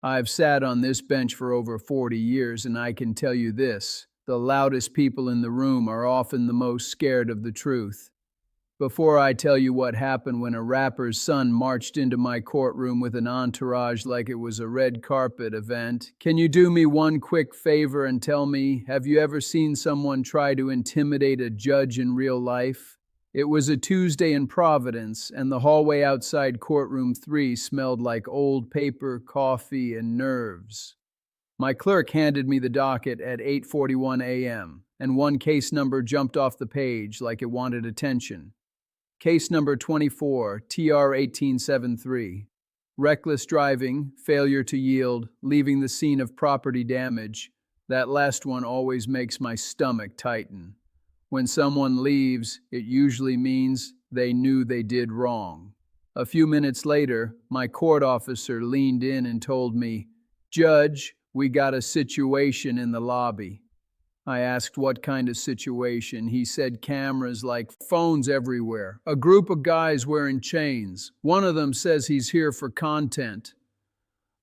I've sat on this bench for over 40 years, and I can tell you this: the loudest people in the room are often the most scared of the truth. Before I tell you what happened when a rapper's son marched into my courtroom with an entourage like it was a red carpet event, can you do me one quick favor and tell me, have you ever seen someone try to intimidate a judge in real life? It was a Tuesday in Providence, and the hallway outside courtroom 3 smelled like old paper, coffee, and nerves. My clerk handed me the docket at 8:41 a.m., and one case number jumped off the page like it wanted attention. Case number 24, TR 1873. Reckless driving, failure to yield, leaving the scene of property damage. That last one always makes my stomach tighten. When someone leaves, it usually means they knew they did wrong. A few minutes later, my court officer leaned in and told me, "Judge, we got a situation in the lobby." I asked what kind of situation. He said cameras like phones everywhere. A group of guys wearing chains. One of them says he's here for content.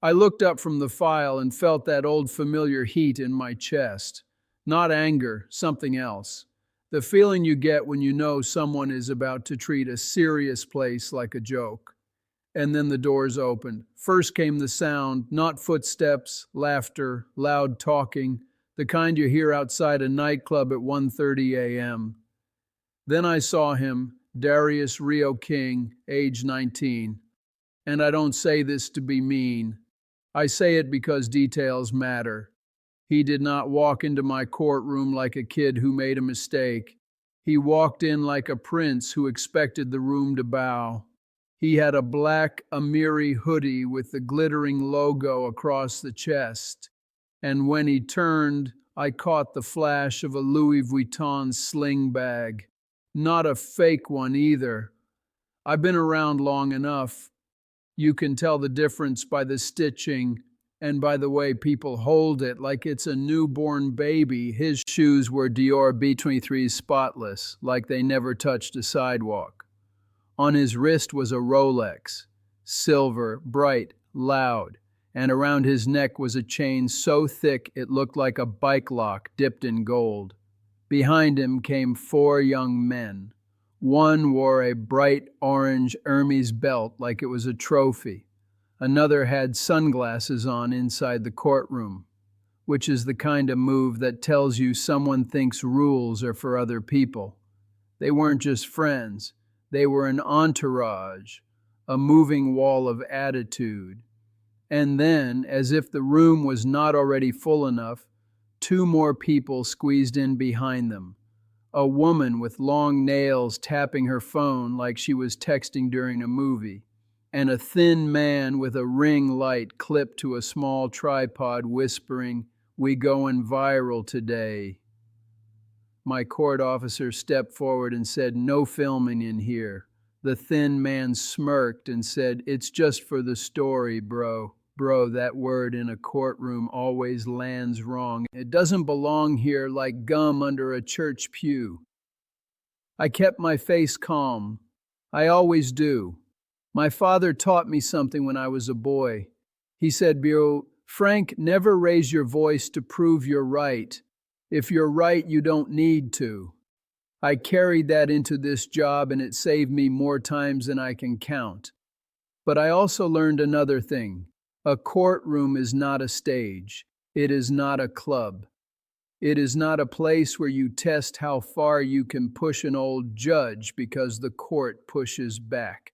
I looked up from the file and felt that old familiar heat in my chest. Not anger, something else. The feeling you get when you know someone is about to treat a serious place like a joke. And then the doors opened. First came the sound, not footsteps, laughter, loud talking, the kind you hear outside a nightclub at 1:30 a.m. Then I saw him, Darius Rio King, age 19. And I don't say this to be mean. I say it because details matter. He did not walk into my courtroom like a kid who made a mistake. He walked in like a prince who expected the room to bow. He had a black Amiri hoodie with the glittering logo across the chest. And when he turned, I caught the flash of a Louis Vuitton sling bag. Not a fake one either. I've been around long enough. You can tell the difference by the stitching and by the way people hold it like it's a newborn baby. His shoes were Dior B23 spotless, like they never touched a sidewalk. On his wrist was a Rolex, silver, bright, loud, and around his neck was a chain so thick it looked like a bike lock dipped in gold. Behind him came 4 young men. One wore a bright orange Hermes belt like it was a trophy. Another had sunglasses on inside the courtroom, which is the kind of move that tells you someone thinks rules are for other people. They weren't just friends, they were an entourage, a moving wall of attitude. And then, as if the room was not already full enough, 2 more people squeezed in behind them. A woman with long nails tapping her phone like she was texting during a movie, and a thin man with a ring light clipped to a small tripod whispering, "We going viral today." My court officer stepped forward and said, "No filming in here." The thin man smirked and said, "It's just for the story, bro." Bro, that word in a courtroom always lands wrong. It doesn't belong here like gum under a church pew. I kept my face calm. I always do. My father taught me something when I was a boy. He said, "Bro, Frank, never raise your voice to prove you're right. If you're right, you don't need to." I carried that into this job, and it saved me more times than I can count. But I also learned another thing. A courtroom is not a stage. It is not a club. It is not a place where you test how far you can push an old judge because the court pushes back.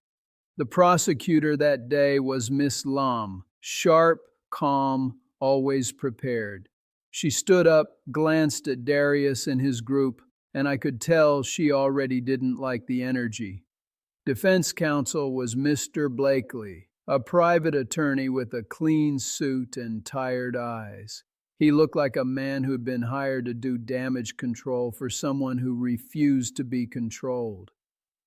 The prosecutor that day was Miss Lam, sharp, calm, always prepared. She stood up, glanced at Darius and his group, and I could tell she already didn't like the energy. Defense counsel was Mr. Blakely, a private attorney with a clean suit and tired eyes. He looked like a man who had been hired to do damage control for someone who refused to be controlled.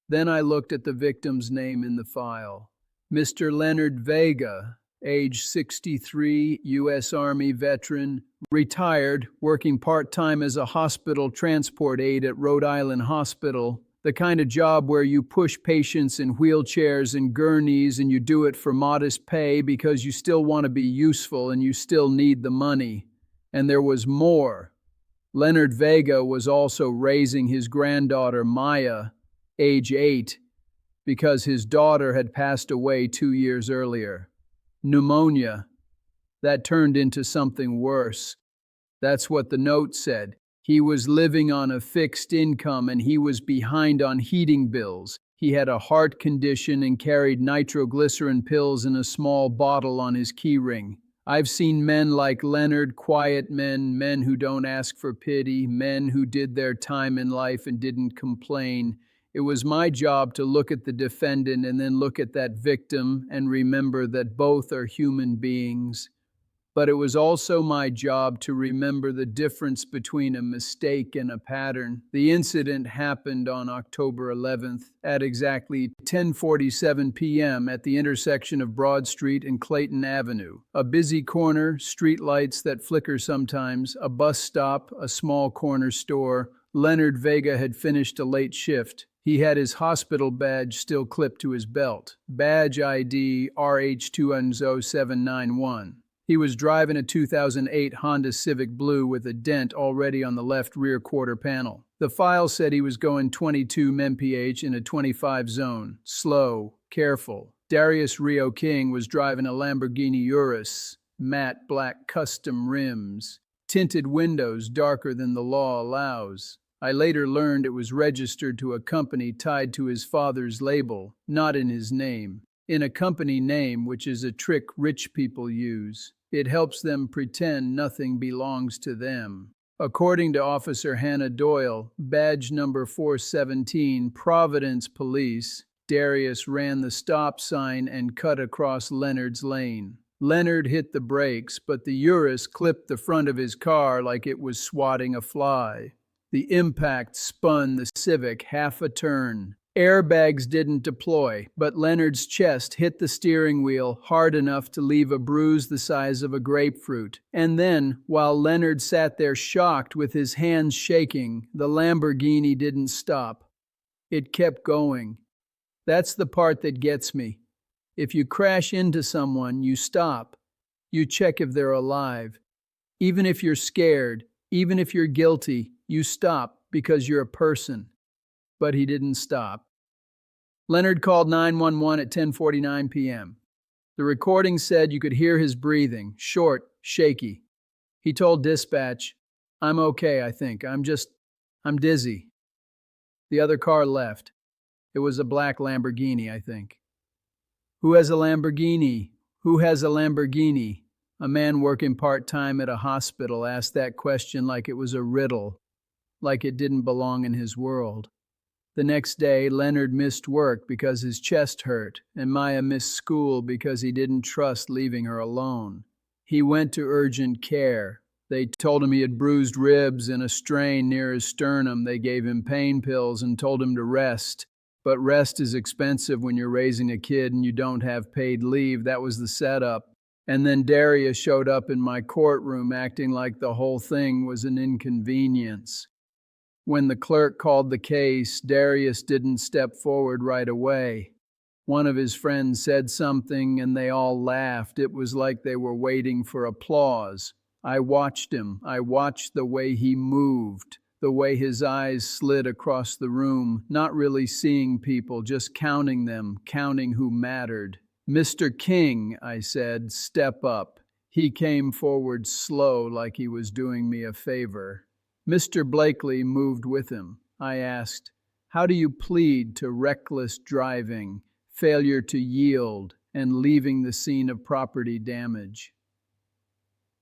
Then I looked at the victim's name in the file. Mr. Leonard Vega, age 63, U.S. Army veteran, retired, working part-time as a hospital transport aide at Rhode Island Hospital, The kind of job where you push patients in wheelchairs and gurneys and you do it for modest pay because you still want to be useful and you still need the money. And there was more. Leonard Vega was also raising his granddaughter Maya, age 8, because his daughter had passed away 2 years earlier. Pneumonia. That turned into something worse. That's what the note said. He was living on a fixed income and he was behind on heating bills. He had a heart condition and carried nitroglycerin pills in a small bottle on his keyring. I've seen men like Leonard, quiet men, men who don't ask for pity, men who did their time in life and didn't complain. It was my job to look at the defendant and then look at that victim and remember that both are human beings. But it was also my job to remember the difference between a mistake and a pattern. The incident happened on October 11th at exactly 10:47 p.m. at the intersection of Broad Street and Clayton Avenue. A busy corner, street lights that flicker sometimes, a bus stop, a small corner store. Leonard Vega had finished a late shift. He had his hospital badge still clipped to his belt. Badge ID RH20791. He was driving a 2008 Honda Civic Blue with a dent already on the left rear quarter panel. The file said he was going 22 mph in a 25 zone. Slow, careful. Darius Rio King was driving a Lamborghini Urus, matte black custom rims, tinted windows darker than the law allows. I later learned it was registered to a company tied to his father's label, not in his name. In a company name, which is a trick rich people use. It helps them pretend nothing belongs to them. According to Officer Hannah Doyle, badge number 417, Providence Police, Darius ran the stop sign and cut across Leonard's lane. Leonard hit the brakes, but the Urus clipped the front of his car like it was swatting a fly. The impact spun the Civic half a turn. Airbags didn't deploy, but Leonard's chest hit the steering wheel hard enough to leave a bruise the size of a grapefruit. And then, while Leonard sat there shocked with his hands shaking, the Lamborghini didn't stop. It kept going. That's the part that gets me. If you crash into someone, you stop. You check if they're alive. Even if you're scared, even if you're guilty, you stop because you're a person. But he didn't stop. Leonard called 911 at 10:49 p.m. The recording said you could hear his breathing, short, shaky. He told dispatch, "I'm okay, I think. I'm dizzy." The other car left. It was a black Lamborghini, I think. Who has a Lamborghini? Who has a Lamborghini? A man working part-time at a hospital asked that question like it was a riddle, like it didn't belong in his world. The next day, Leonard missed work because his chest hurt, and Maya missed school because he didn't trust leaving her alone. He went to urgent care. They told him he had bruised ribs and a strain near his sternum. They gave him pain pills and told him to rest. But rest is expensive when you're raising a kid and you don't have paid leave. That was the setup. And then Darius showed up in my courtroom acting like the whole thing was an inconvenience. When the clerk called the case, Darius didn't step forward right away. One of his friends said something and they all laughed. It was like they were waiting for applause. I watched him. I watched the way he moved, the way his eyes slid across the room, not really seeing people, just counting them, counting who mattered. "Mr. King," I said, "step up." He came forward slow like he was doing me a favor. Mr. Blakely moved with him. I asked, "How do you plead to reckless driving, failure to yield, and leaving the scene of property damage?"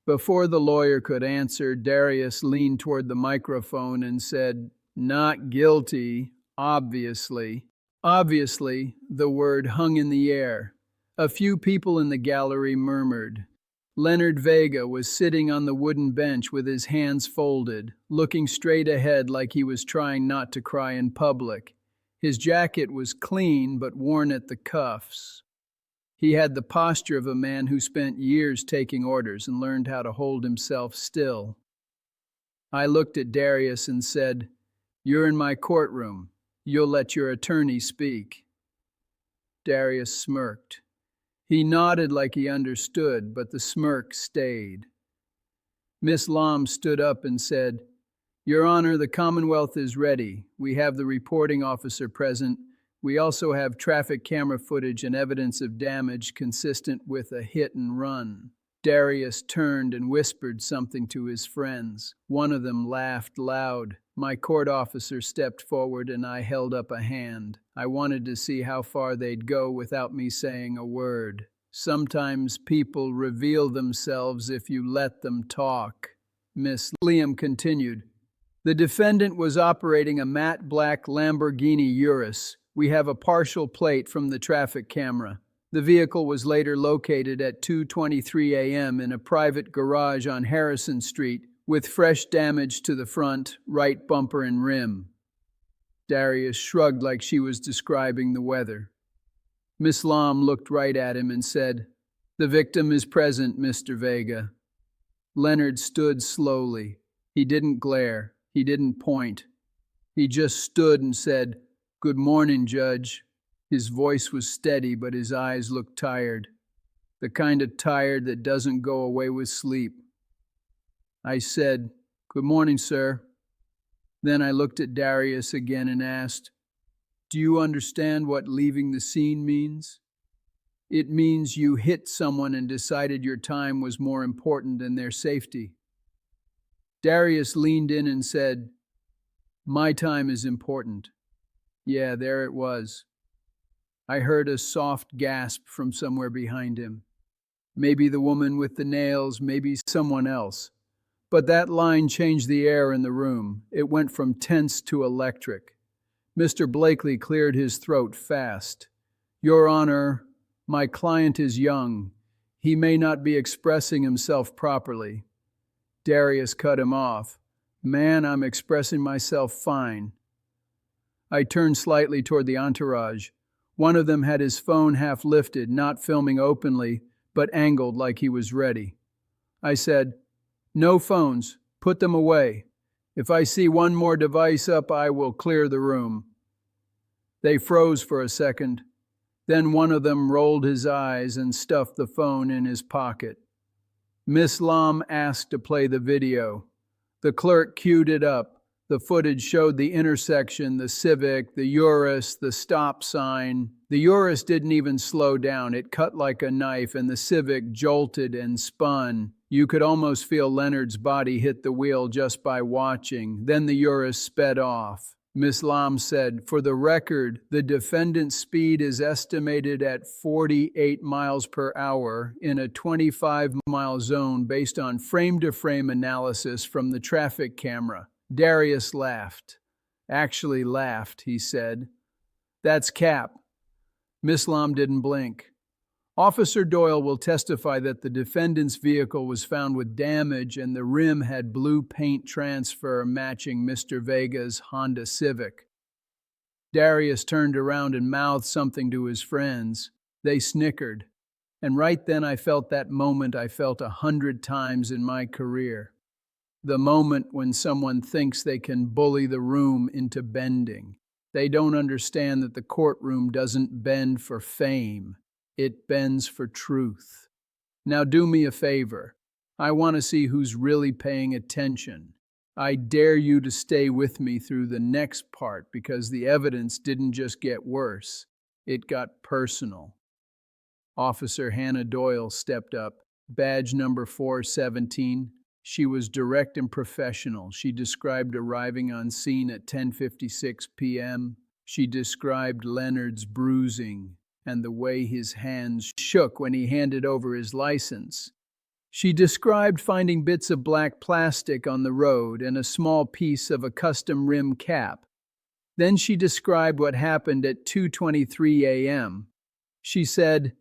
Before the lawyer could answer, Darius leaned toward the microphone and said, "Not guilty, obviously." Obviously, the word hung in the air. A few people in the gallery murmured. Leonard Vega was sitting on the wooden bench with his hands folded, looking straight ahead like he was trying not to cry in public. His jacket was clean but worn at the cuffs. He had the posture of a man who spent years taking orders and learned how to hold himself still. I looked at Darius and said, "You're in my courtroom. You'll let your attorney speak." Darius smirked. He nodded like he understood, but the smirk stayed. Miss Lom stood up and said, "Your Honor, the Commonwealth is ready. We have the reporting officer present. We also have traffic camera footage and evidence of damage consistent with a hit and run." Darius turned and whispered something to his friends. One of them laughed loud. My court officer stepped forward and I held up a hand. I wanted to see how far they'd go without me saying a word. Sometimes people reveal themselves if you let them talk. Miss Liam continued. The defendant was operating a matte black Lamborghini Urus. We have a partial plate from the traffic camera. The vehicle was later located at 2:23 a.m. in a private garage on Harrison Street with fresh damage to the front, right bumper and rim. Darius shrugged like she was describing the weather. Miss Lom looked right at him and said, "The victim is present, Mr. Vega." Leonard stood slowly. He didn't glare. He didn't point. He just stood and said, "Good morning, Judge." His voice was steady, but his eyes looked tired. The kind of tired that doesn't go away with sleep. I said, "Good morning, sir." Then I looked at Darius again and asked, "Do you understand what leaving the scene means?" "It means you hit someone and decided your time was more important than their safety." Darius leaned in and said, "My time is important." Yeah, there it was. I heard a soft gasp from somewhere behind him. Maybe the woman with the nails, maybe someone else. But that line changed the air in the room. It went from tense to electric. Mr. Blakely cleared his throat fast. "Your Honor, my client is young. He may not be expressing himself properly." Darius cut him off. "Man, I'm expressing myself fine." I turned slightly toward the entourage. One of them had his phone half lifted, not filming openly, but angled like he was ready. I said, "No phones. Put them away. If I see one more device up, I will clear the room." They froze for a second. Then one of them rolled his eyes and stuffed the phone in his pocket. Miss Lom asked to play the video. The clerk queued it up. The footage showed the intersection, the Civic, the Urus, the stop sign. The Urus didn't even slow down. It cut like a knife, and the Civic jolted and spun. You could almost feel Leonard's body hit the wheel just by watching. Then the Urus sped off. Miss Lom said, "For the record, the defendant's speed is estimated at 48 miles per hour in a 25-mile zone based on frame-to-frame analysis from the traffic camera." Darius laughed. "Actually laughed," he said. "That's cap." Miss Lom didn't blink. Officer Doyle will testify that the defendant's vehicle was found with damage and the rim had blue paint transfer matching Mr. Vega's Honda Civic. Darius turned around and mouthed something to his friends. They snickered. And right then I felt that moment I felt 100 times in my career. The moment when someone thinks they can bully the room into bending. They don't understand that the courtroom doesn't bend for fame. It bends for truth. Now do me a favor. I want to see who's really paying attention. I dare you to stay with me through the next part because the evidence didn't just get worse. It got personal. Officer Hannah Doyle stepped up. Badge number 417. She was direct and professional. She described arriving on scene at 10:56 p.m. She described Leonard's bruising and the way his hands shook when he handed over his license. She described finding bits of black plastic on the road and a small piece of a custom rim cap. Then she described what happened at 2:23 a.m. She said,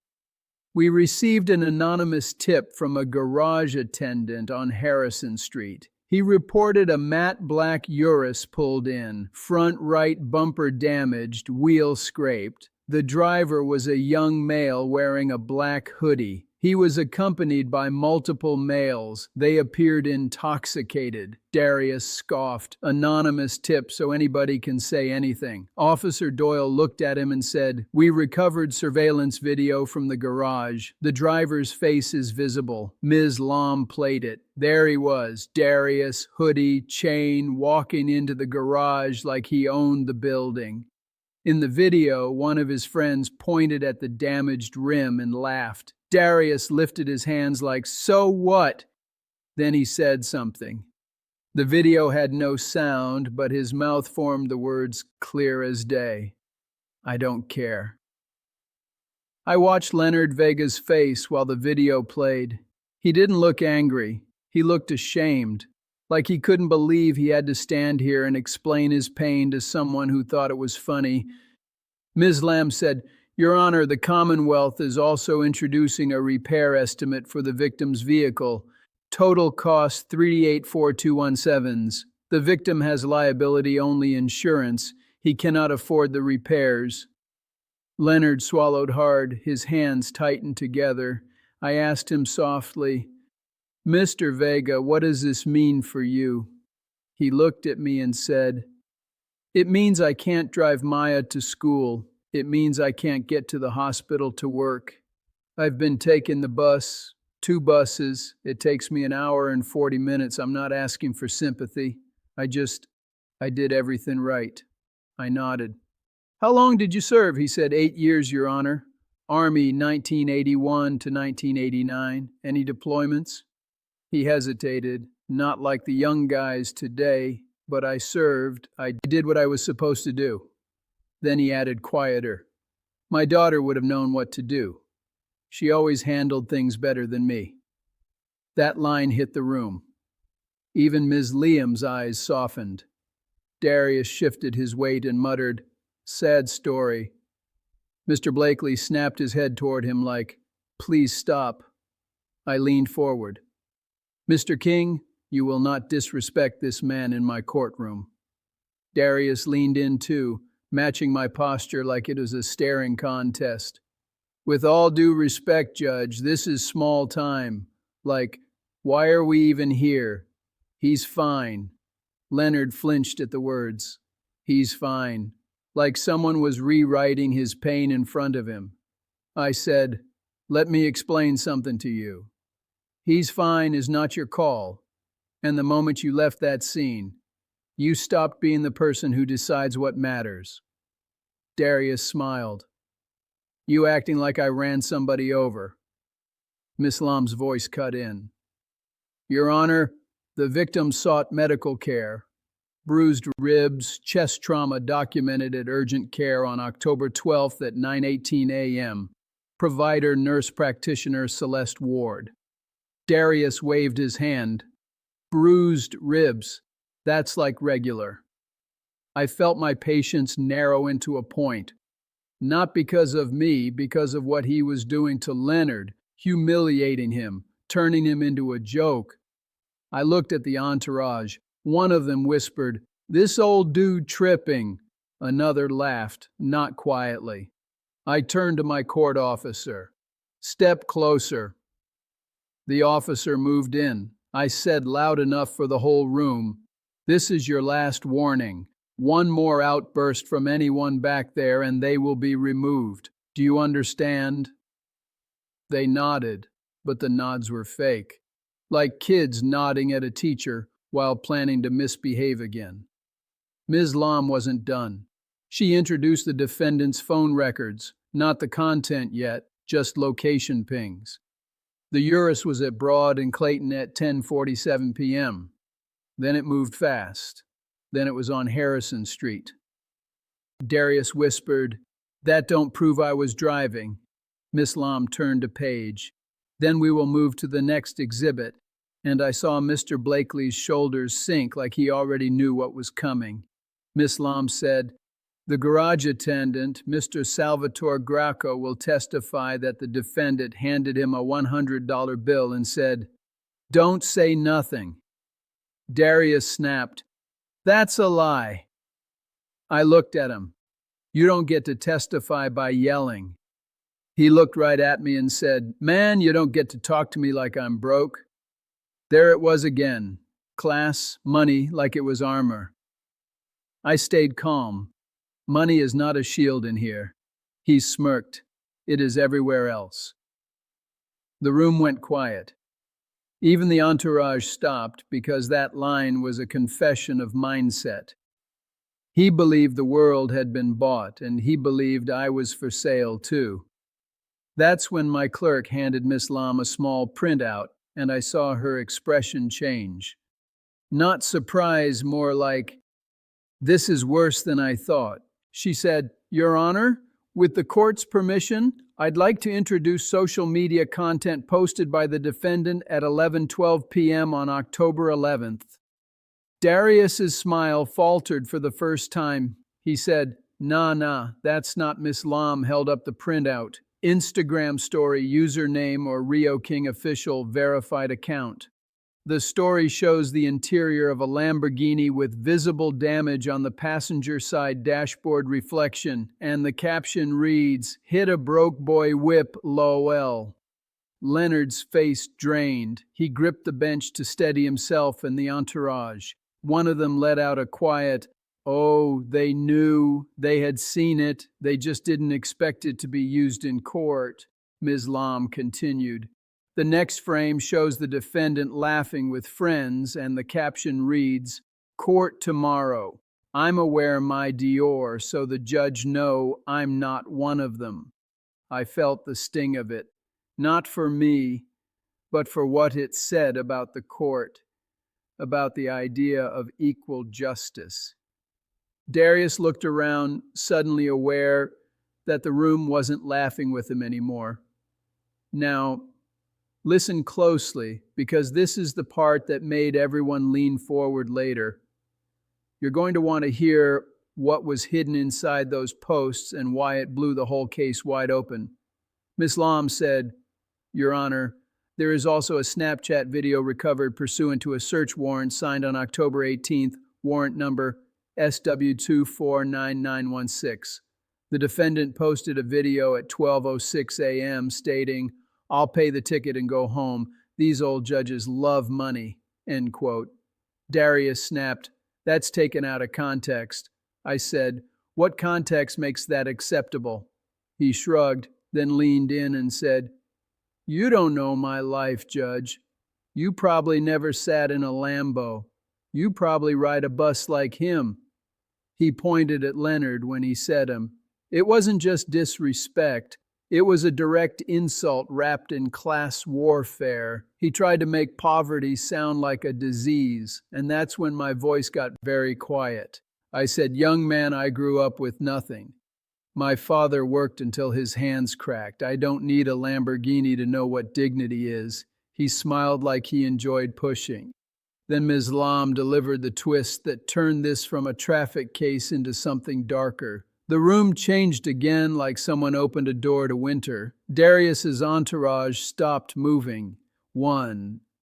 "We received an anonymous tip from a garage attendant on Harrison Street. He reported a matte black Urus pulled in, front right bumper damaged, wheel scraped. The driver was a young male wearing a black hoodie. He was accompanied by multiple males. They appeared intoxicated. Darius scoffed. Anonymous tip so anybody can say anything. Officer Doyle looked at him and said, "We recovered surveillance video from the garage. The driver's face is visible." Ms. Lom played it. There he was, Darius, hoodie, chain, walking into the garage like he owned the building. In the video, one of his friends pointed at the damaged rim and laughed. Darius lifted his hands like, "So what?" Then he said something. The video had no sound, but his mouth formed the words clear as day. "I don't care." I watched Leonard Vega's face while the video played. He didn't look angry. He looked ashamed, like he couldn't believe he had to stand here and explain his pain to someone who thought it was funny. Ms. Lamb said, "Your Honor, the Commonwealth is also introducing a repair estimate for the victim's vehicle. Total cost $38,417. The victim has liability-only insurance. He cannot afford the repairs." Leonard swallowed hard. His hands tightened together. I asked him softly, "Mr. Vega, what does this mean for you?" He looked at me and said, "It means I can't drive Maya to school. It means I can't get to the hospital to work. I've been taking the bus, 2 buses. It takes me an hour and 40 minutes. I'm not asking for sympathy. I did everything right." I nodded. "How long did you serve?" He said, 8 years, Your Honor. Army, 1981 to 1989. Any deployments?" He hesitated. "Not like the young guys today, but I served. I did what I was supposed to do." Then he added quieter, "My daughter would have known what to do. She always handled things better than me." That line hit the room. Even Ms. Liam's eyes softened. Darius shifted his weight and muttered, "Sad story." Mr. Blakely snapped his head toward him like, "Please stop." I leaned forward. "Mr. King, you will not disrespect this man in my courtroom." Darius leaned in too, matching my posture like it was a staring contest. "With all due respect, Judge, this is small time. Like, why are we even here? He's fine." Leonard flinched at the words. "He's fine." Like someone was rewriting his pain in front of him. I said, "Let me explain something to you. He's fine is not your call. And the moment you left that scene, you stopped being the person who decides what matters." Darius smiled. "You acting like I ran somebody over." Miss Lom's voice cut in. "Your Honor, the victim sought medical care. Bruised ribs, chest trauma documented at urgent care on October 12th at 9:18 a.m. Provider nurse practitioner Celeste Ward." Darius waved his hand. "Bruised ribs. That's like regular." I felt my patience narrow into a point. Not because of me, because of what he was doing to Leonard, humiliating him, turning him into a joke. I looked at the entourage. One of them whispered, "This old dude tripping." Another laughed, not quietly. I turned to my court officer. "Step closer." The officer moved in. I said loud enough for the whole room, "This is your last warning. One more outburst from anyone back there and they will be removed. Do you understand?" They nodded, but the nods were fake, like kids nodding at a teacher while planning to misbehave again. Ms. Lom wasn't done. She introduced the defendant's phone records, not the content yet, just location pings. The Urus was at Broad and Clayton at 10:47 p.m. Then it moved fast. Then it was on Harrison Street. Darius whispered, "That don't prove I was driving." Miss Lom turned a page. "Then we will move to the next exhibit." And I saw Mr. Blakely's shoulders sink like he already knew what was coming. Miss Lom said, "The garage attendant, Mr. Salvatore Gracco, will testify that the defendant handed him a $100 bill and said, 'Don't say nothing.'" Darius snapped, "That's a lie." I looked at him. "You don't get to testify by yelling." He looked right at me and said, "Man, you don't get to talk to me like I'm broke." There it was again. Class, money, like it was armor. I stayed calm. Money is not a shield in here. He smirked. It is everywhere else. The room went quiet. Even the entourage stopped because that line was a confession of mindset. He believed the world had been bought, and he believed I was for sale too. That's when my clerk handed Miss Lam a small printout, and I saw her expression change. Not surprise, more like, "This is worse than I thought." She said, "Your Honor, with the court's permission, I'd like to introduce social media content posted by the defendant at 11:12 p.m. on October 11th. Darius's smile faltered for the first time. He said, Nah, that's not Miss Lam," held up the printout. Instagram story, username or Rio King official verified account. The story shows the interior of a Lamborghini with visible damage on the passenger side dashboard reflection, and the caption reads, "Hit a broke boy whip, lol." Leonard's face drained. He gripped the bench to steady himself and the entourage. One of them let out a quiet, "Oh, they knew, they had seen it, they just didn't expect it to be used in court," Ms. Lam continued. The next frame shows the defendant laughing with friends, and the caption reads, "Court tomorrow. I'm aware my Dior, so the judge know I'm not one of them." I felt the sting of it. Not for me, but for what it said about the court, about the idea of equal justice. Darius looked around, suddenly aware that the room wasn't laughing with him anymore. Now, listen closely, because this is the part that made everyone lean forward later. You're going to want to hear what was hidden inside those posts and why it blew the whole case wide open. Ms. Lam said, "Your Honor, there is also a Snapchat video recovered pursuant to a search warrant signed on October 18th, warrant number SW249916. The defendant posted a video at 12:06 a.m. stating, 'I'll pay the ticket and go home. These old judges love money,' end quote." Darius snapped, "That's taken out of context." I said, "What context makes that acceptable?" He shrugged, then leaned in and said, "You don't know my life, Judge. You probably never sat in a Lambo. You probably ride a bus like him." He pointed at Leonard when he said him. It wasn't just disrespect. It was a direct insult wrapped in class warfare. He tried to make poverty sound like a disease, and that's when my voice got very quiet. I said, "Young man, I grew up with nothing. My father worked until his hands cracked. I don't need a Lamborghini to know what dignity is." He smiled like he enjoyed pushing. Then Ms. Lam delivered the twist that turned this from a traffic case into something darker. The room changed again like someone opened a door to winter. Darius's entourage stopped moving. 1,